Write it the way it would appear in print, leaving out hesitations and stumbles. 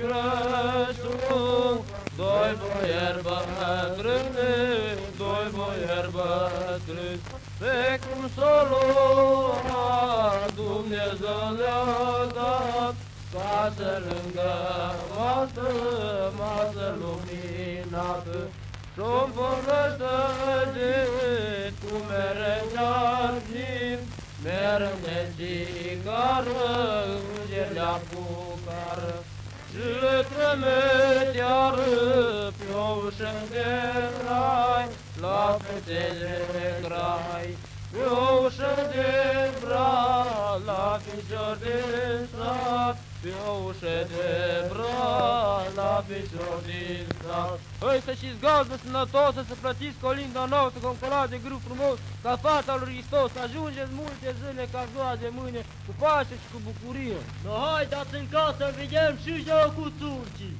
Crăciun, doi boieri bătrâni, doi boieri bătrâni, pe cum s-o lua Dumnezeu le-a dat, casă lângă masă luminată, și-o împărătășit cu mere de-argint, mere de țigară, înger le apucară, și le trămeteară pe o ușă de rai, la fete de crai, pe o ușă de bra, la picior de sat, pe o ușă de bra, la picior din sat. Hai să și-ți gazdă sănătoasă, să plătiți colinda noastră, cu un colat de grup frumos, ca fata lui Hristos, să ajungeți multe zile ca ziua de mâine, cu pace și cu bucurie. No, haideți în casă, vedem și jocul turcii.